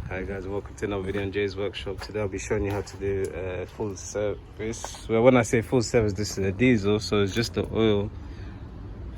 Hi guys, welcome to another video on Jay's workshop. Today I'll be showing you how to do full service. Well, when I say full service, this is a diesel, so it's just the oil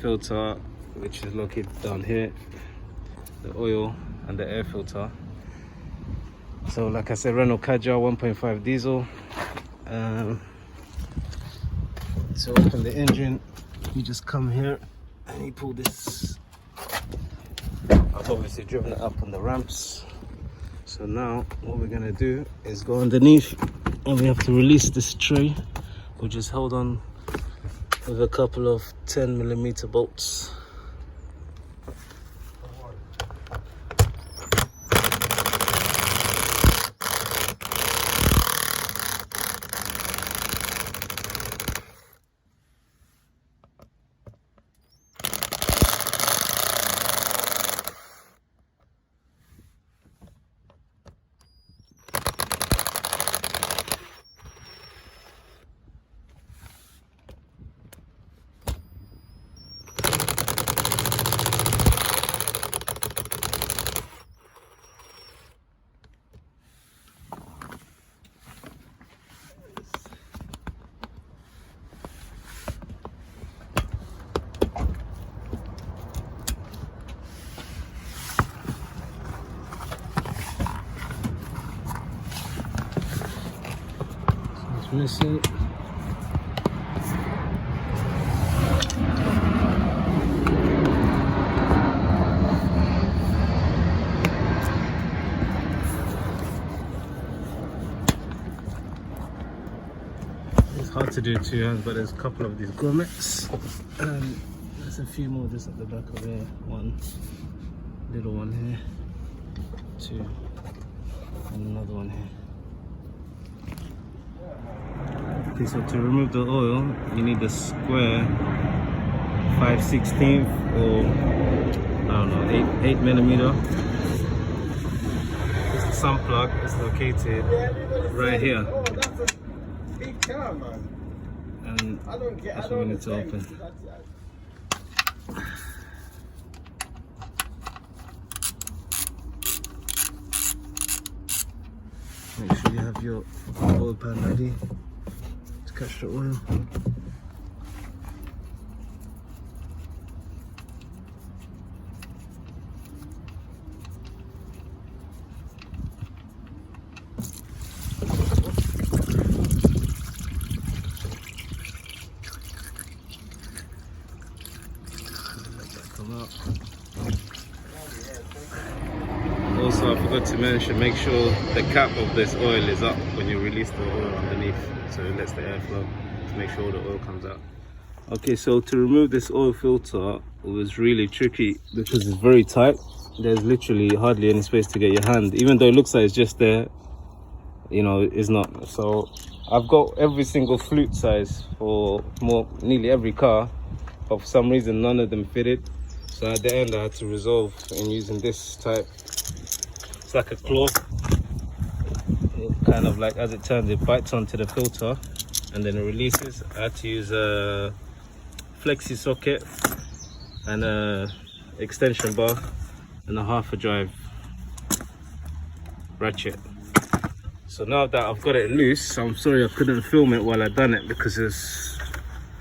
filter, which is located down here, the oil and the air filter. So like I said, Renault Kadjar 1.5 diesel. To open the engine, you just come here and you pull this. I've obviously driven it up on the ramps. So now what we're gonna do is go underneath and we have to release this tray, which is held on with a couple of 10mm bolts. Missing. It's hard to do two hands, but there's a couple of these grommets, and there's a few more just at the back of there. One little one here, two, and another one here. Okay, so to remove the oil, you need a square 5/16 or I don't know, 8mm. This is the sun plug. It's located right here, and that's what we need to open. Make sure you have your oil pan ready. Catch the oil. Let that come out. Also, I forgot to mention, make sure the cap of this oil is up when you release the oil underneath, so it lets the air flow to make sure the oil comes out. Okay, so to remove this oil filter was really tricky because it's very tight. There's literally hardly any space to get your hand, even though it looks like it's just there, you know, it's not. So I've got every single flute size for nearly every car, but for some reason none of them fitted. So at the end I had to resolve in using this type. It's like a claw. It kind of like, as it turns, it bites onto the filter and then it releases. I had to use a flexi socket and a extension bar and a half a drive ratchet. So now that I've got it loose, I'm sorry I couldn't film it while I done it because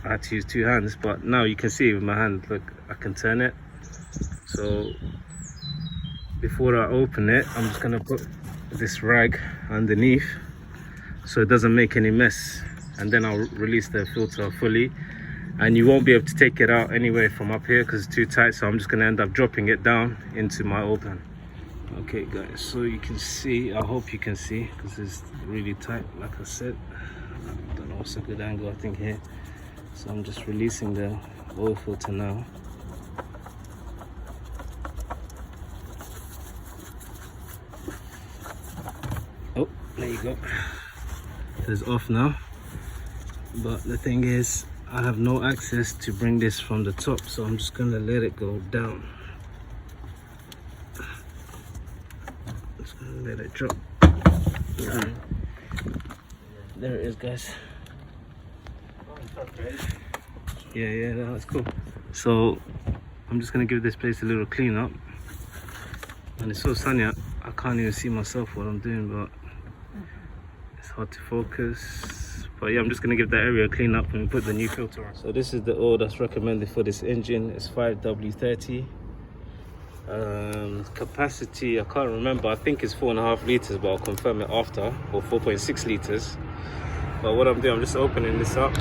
I had to use two hands, but now you can see with my hand, look, I can turn it. So before I open it, I'm just gonna put this rag underneath so it doesn't make any mess, and then I'll release the filter fully, and you won't be able to take it out anyway from up here because it's too tight. So I'm just gonna end up dropping it down into my oil pan. Okay guys, so you can see, I hope you can see because it's really tight, like I said. I don't know what's a good angle, I think here. So I'm just releasing the oil filter now. Oh, there you go. It's off now. But the thing is, I have no access to bring this from the top, so I'm just gonna let it go down. Just gonna let it drop. There it is, guys. Yeah, that's cool. So I'm just gonna give this place a little clean up. And it's so sunny, I can't even see myself what I'm doing, but it's hard to focus. But yeah, I'm just gonna give that area a clean up and put the new filter on. So this is the oil that's recommended for this engine. It's 5W30. Capacity, I can't remember. I think it's 4.5 liters, but I'll confirm it after, or 4.6 liters. But what I'm doing, I'm just opening this up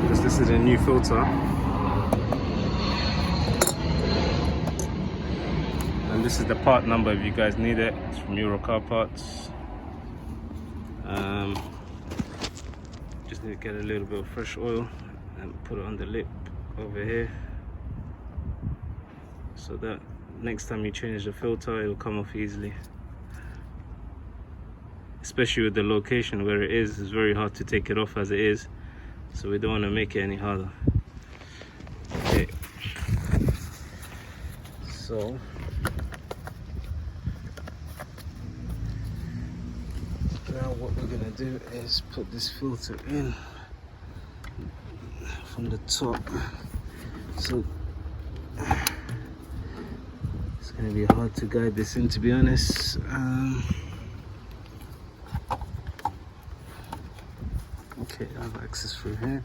because this is a new filter. And this is the part number if you guys need it. It's from Euro Car Parts. Just need to get a little bit of fresh oil and put it on the lip over here, so that next time you change the filter it will come off easily. Especially with the location where it is, it's very hard to take it off as it is, so we don't want to make it any harder. Okay, so now what we're gonna do is put this filter in from the top. So it's gonna be hard to guide this in, to be honest. Okay, I have access through here.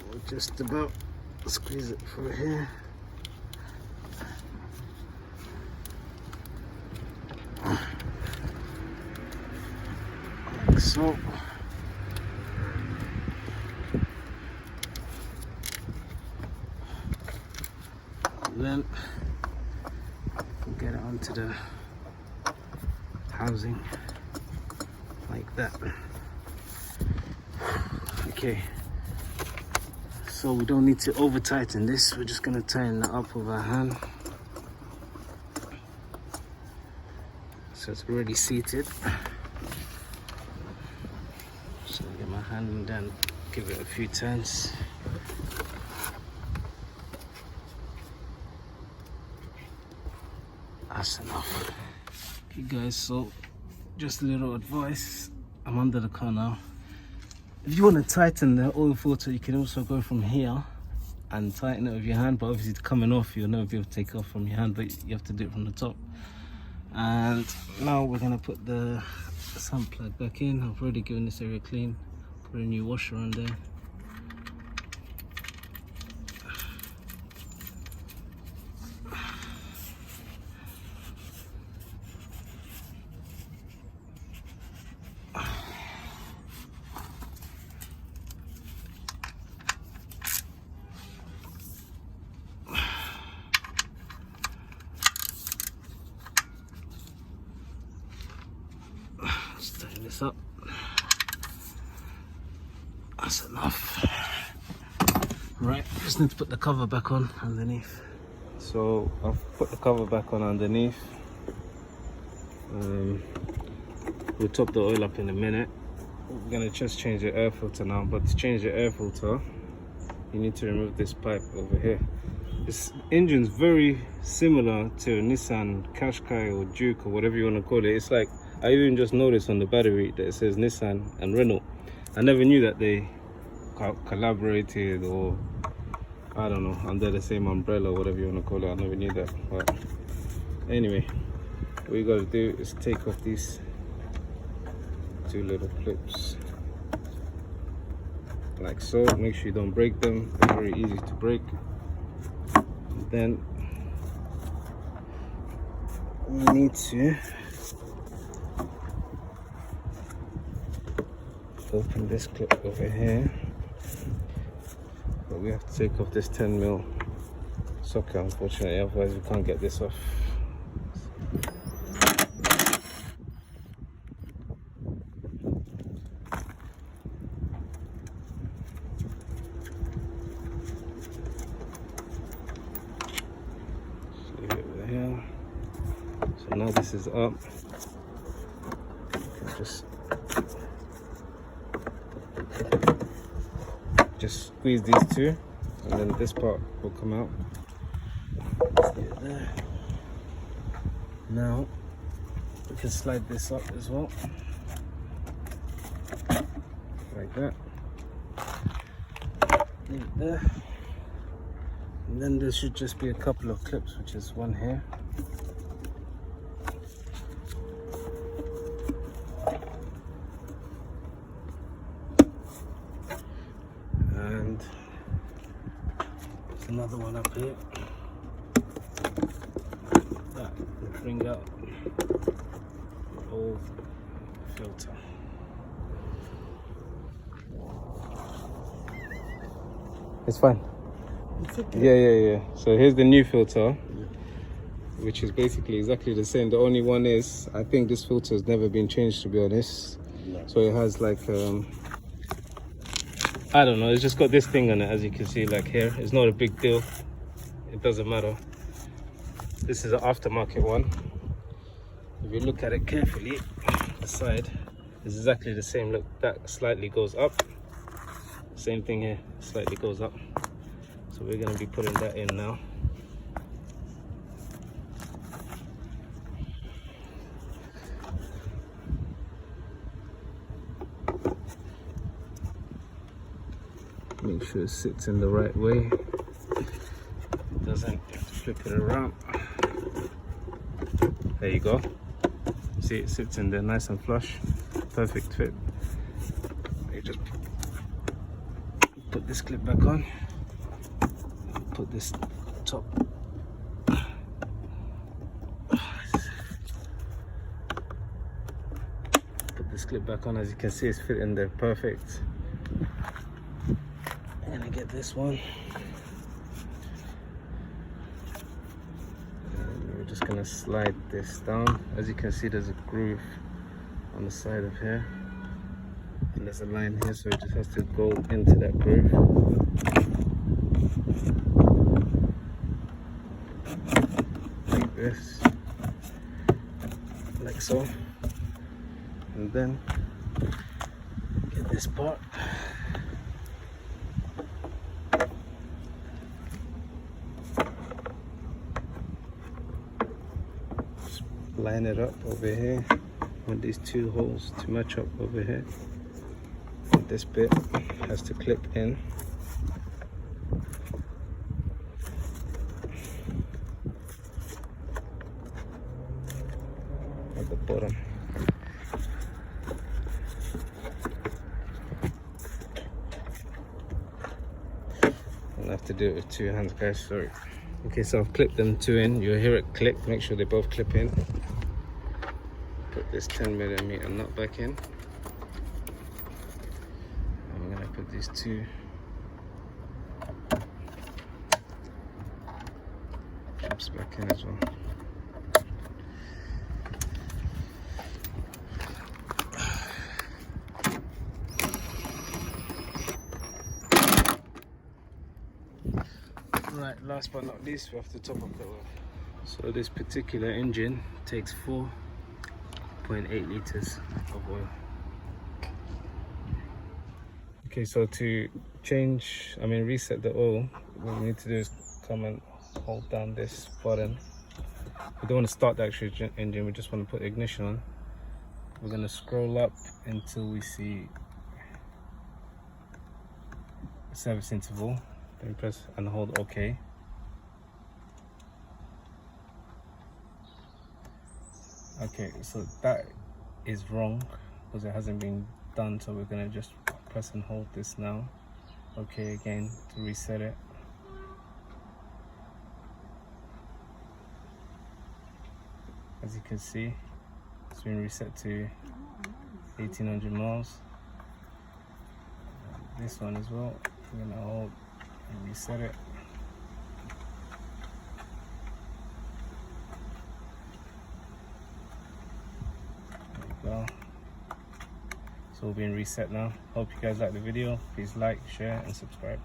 We'll just about squeeze it through here. Like so. And then we'll get it onto the housing like that. Okay, so we don't need to over tighten this, we're just going to tighten it up with our hand. So it's already seated. So I'll get my hand and then give it a few turns. That's enough. Okay guys, so just a little advice. I'm under the car now. If you want to tighten the oil filter, you can also go from here and tighten it with your hand, but obviously it's coming off, you'll never be able to take it off from your hand, but you have to do it from the top. And now we're going to put the sump plug back in. I've already given this area clean, put a new washer on there. Just tighten this up. That's enough. Right, just need to put the cover back on underneath. So I've put the cover back on underneath. We'll top the oil up in a minute. We're gonna just change the air filter now, but to change the air filter you need to remove this pipe over here. This engine's very similar to a Nissan Qashqai or Duke or whatever you want to call it. It's like, I even just noticed on the battery that it says Nissan and Renault. I never knew that they collaborated, or I don't know, under the same umbrella or whatever you want to call it. I never knew that. But anyway, what you got to do is take off these two little clips like so. Make sure you don't break them, they're very easy to break. And then we need to open this clip over here, but we have to take off this 10mm socket, unfortunately, otherwise we can't get this off. Just leave it over here. So now this is up. Just squeeze these two, and then this part will come out. Let's get it there. Now we can slide this up as well, like that. Leave it there. And then there should just be a couple of clips, which is one here. And there's another one up here. That will bring out the old filter. It's fine. It's okay. Yeah. So here's the new filter, which is basically exactly the same. The only one is, I think this filter has never been changed, to be honest. No. So it has like, I don't know, it's just got this thing on it, as you can see, like here. It's not a big deal. It doesn't matter. This is an aftermarket one. If you look at it carefully, the side is exactly the same. Look, that slightly goes up. Same thing here, slightly goes up. So we're going to be putting that in now. Make sure it sits in the right way. It doesn't, you have to flip it around. There you go. See, it sits in there nice and flush. Perfect fit. You just put this clip back on. Put this top. Put this clip back on. As you can see, it's fit in there perfect. I'm gonna get this one. And we're just gonna slide this down. As you can see, there's a groove on the side of here. And there's a line here, so it just has to go into that groove. Like this. Like so. And then get this part. Just line it up over here. Want these two holes to match up over here. This bit has to clip in. At the bottom. I'll have to do it with two hands, guys, sorry. Okay, so I've clipped them two in. You'll hear it click. Make sure they both clip in. Put this 10mm nut back in. I'm gonna put these two clips back in as well. Right, last but not least, we have to top up the oil. So this particular engine takes 4.8 liters of oil. Okay, so to reset the oil, what we need to do is come and hold down this button. We don't want to start the actual engine, we just want to put ignition on. We're going to scroll up until we see service interval. Then press and hold OK. Okay, so that is wrong because it hasn't been done, so we're going to just press and hold this now. OK again to reset it. As you can see, it's been reset to 1800 miles. This one as well, we're going to hold and reset it. There you go. It's all being reset now. Hope you guys like the video. Please like, share and subscribe.